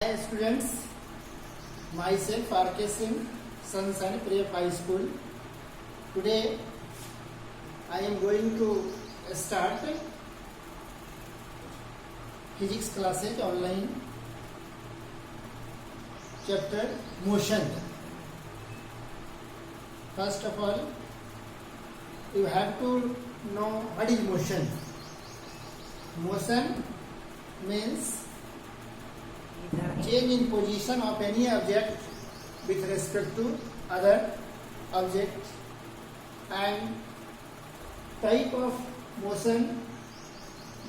Hi students, myself R.K. Singh, Sunshine Prep High School. Today I am going to start physics classes online. Chapter Motion. First of all, you have to know what is motion. Motion means change in position of any object with respect to other object, and type of motion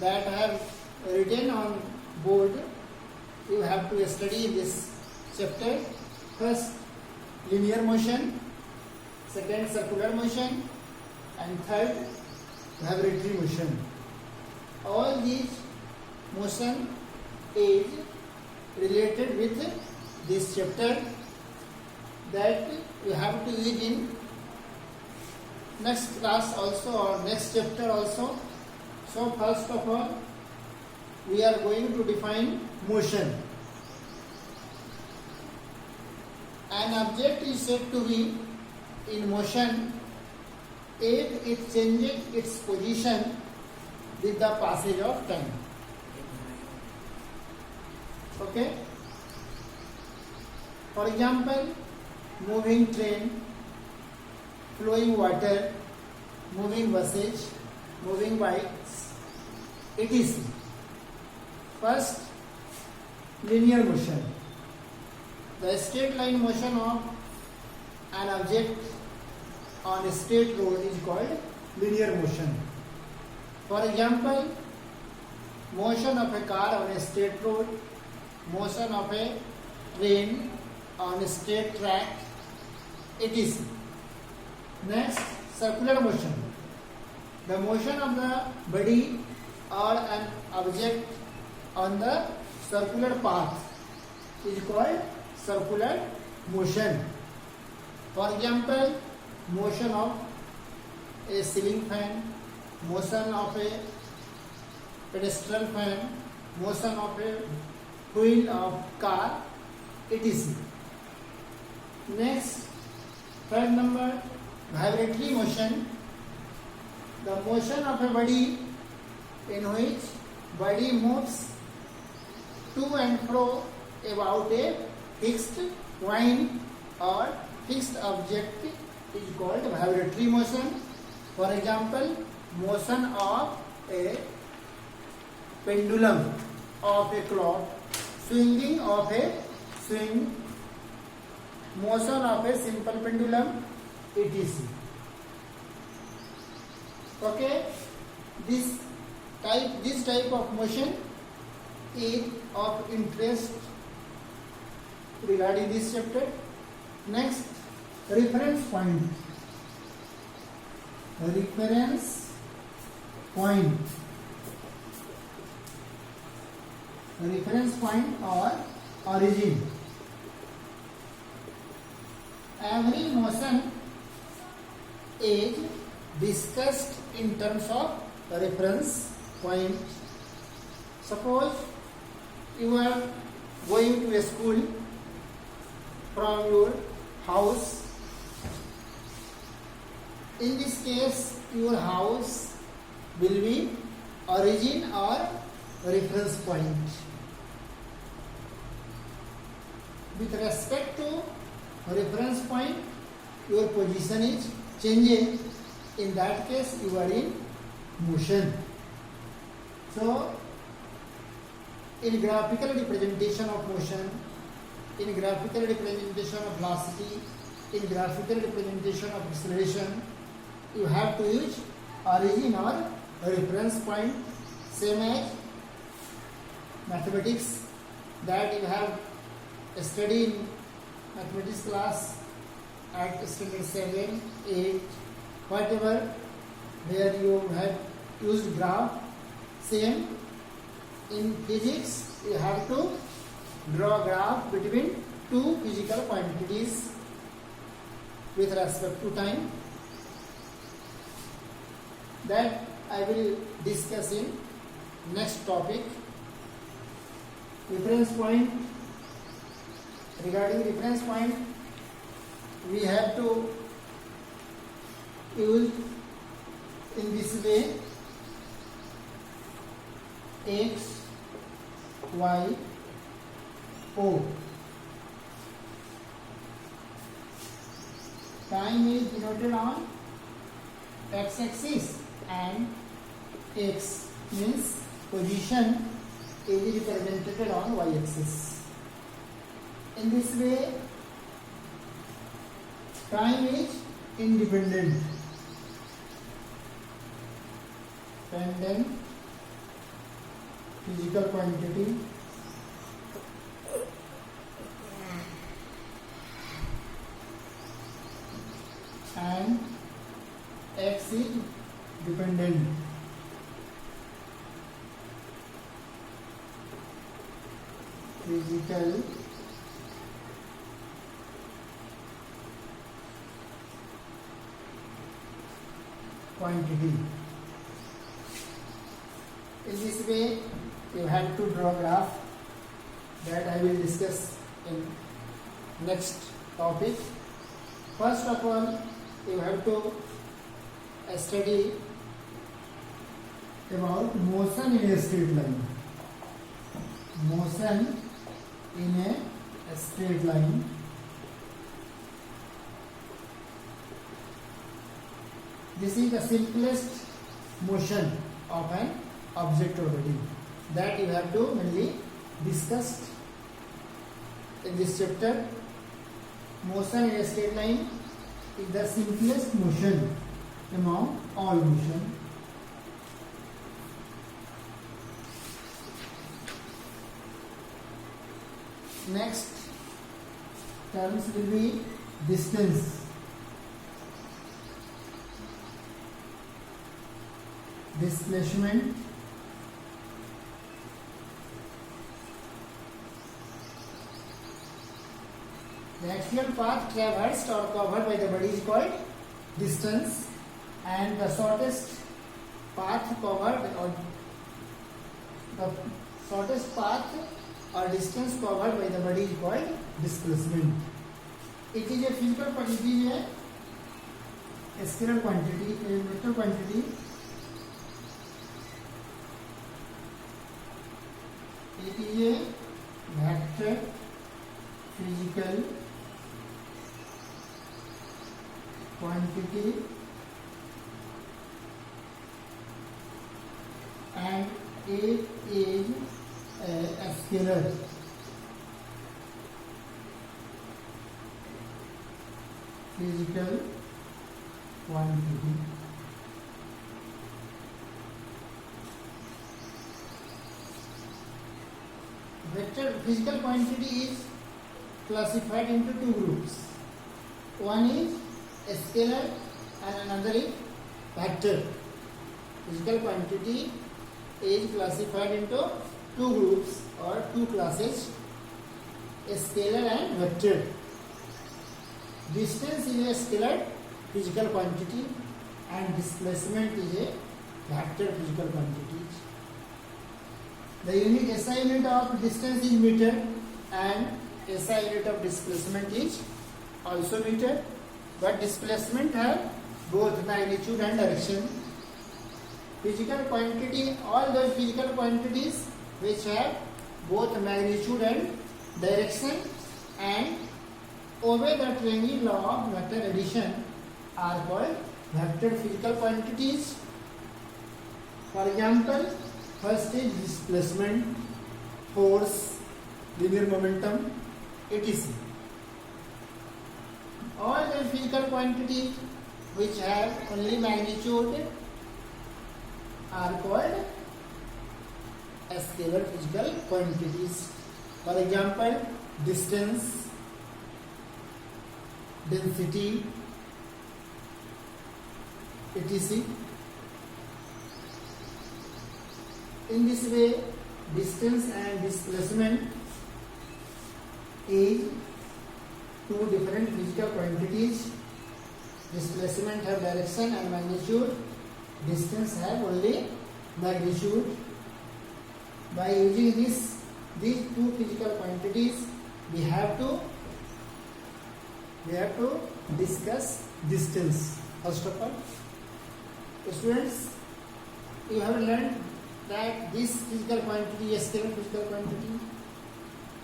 that I have written on board you have to study in this chapter. First, linear motion, second, circular motion, and third, vibratory motion. All these motion is related with this chapter that you have to use in next class also or next chapter also. So first of all, we are going to define motion. An object is said to be in motion if it changes its position with the passage of time. Okay? For example, moving train, flowing water, moving buses, moving bikes, etc. First, linear motion. The straight line motion of an object on a straight road is called linear motion. For example, motion of a car on a straight road, motion of a train on a straight track, etc. Next, circular motion. The motion of the body or an object on the circular path is called circular motion. For example, motion of a ceiling fan, motion of a pedestrian fan, motion of a wheel of car, etc. Next, third number, vibratory motion. The motion of a body in which body moves to and fro about a fixed point or fixed object is called vibratory motion. For example, motion of a pendulum of a clock, swinging of a swing, motion of a simple pendulum, etc. Okay, this type of motion is of interest regarding this chapter. Next, reference point. Reference point. Reference point or origin. Every motion is discussed in terms of reference point. Suppose you are going to a school from your house. In this case, your house will be origin or reference point. With respect to reference point, your position is changing. In that case, you are in motion. So, in graphical representation of motion, in graphical representation of velocity, in graphical representation of acceleration, you have to use origin or reference point, same as mathematics that you have studied in mathematics class at standard 7, 8, whatever, where you have used graph. Same in physics, you have to draw a graph between two physical quantities with respect to time. That I will discuss in next topic. Reference point regarding reference point, we have to use in this way x, y, o. Time is denoted on x-axis and x means position is represented on y-axis. In this way, time is independent. Dependent physical quantity and x is dependent. Physical quantity. In this way, you have to draw graph that I will discuss in next topic. First of all, you have to study about motion in a straight line. Motion in a straight line. This is the simplest motion of an object or body that you have to mainly discuss in this chapter. Motion in a straight line is the simplest motion among all motion. Next terms will be distance. Displacement, the actual path traversed or covered by the body is called distance, and the shortest path covered or the shortest path or distance covered by the body is called displacement. It is a physical quantity, a scalar quantity, a vector quantity. It is a vector physical quantity and it is a scalar physical quantity. Vector physical quantity is classified into two groups. One is a scalar and another is vector. Physical quantity is classified into two groups or two classes, a scalar and vector. Distance is a scalar physical quantity and displacement is a vector physical quantity. The unit SI unit of distance is meter and SI unit of displacement is also meter, but displacement have both magnitude and direction. Physical quantity, all those physical quantities which have both magnitude and direction and obey the training law of vector addition are called vector physical quantities. For example, first is displacement, force, linear momentum, etc. All the physical quantities which have only magnitude are called as scalar physical quantities. For example, distance, density, etc. In this way, distance and displacement is two different physical quantities. Displacement have direction and magnitude. Distance have only magnitude. By using these two physical quantities, we have to we have to discuss distance first of all. Students, you have learned that this physical quantity is a scalar physical quantity.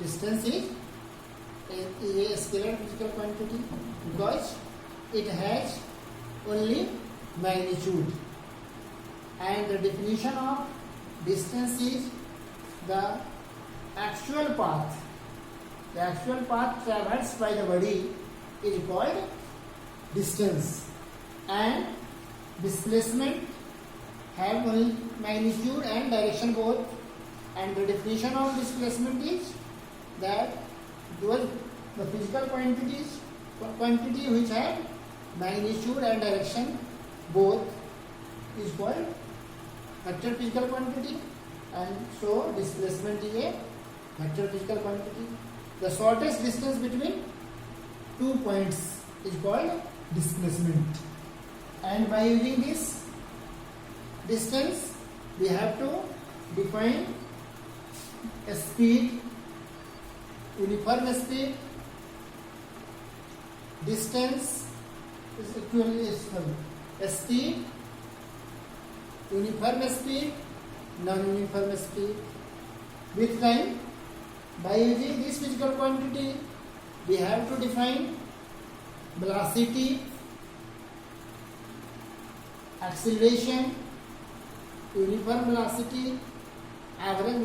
Distance is a scalar physical quantity because it has only magnitude, and the definition of distance is the actual path. The actual path traversed by the body is called distance, and displacement have only magnitude and direction both, and the definition of displacement is that the physical quantity which have magnitude and direction both is called vector physical quantity, and so displacement is a vector physical quantity. The shortest distance between 2 points is called displacement, and by using this distance we have to define a speed, uniform speed. Distance is equally a speed, uniform speed, non-uniform speed. With time, by using this physical quantity, we have to define velocity, acceleration, uniform velocity, average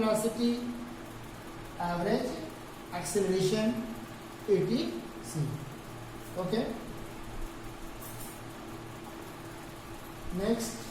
acceleration, etc. Okay. Next.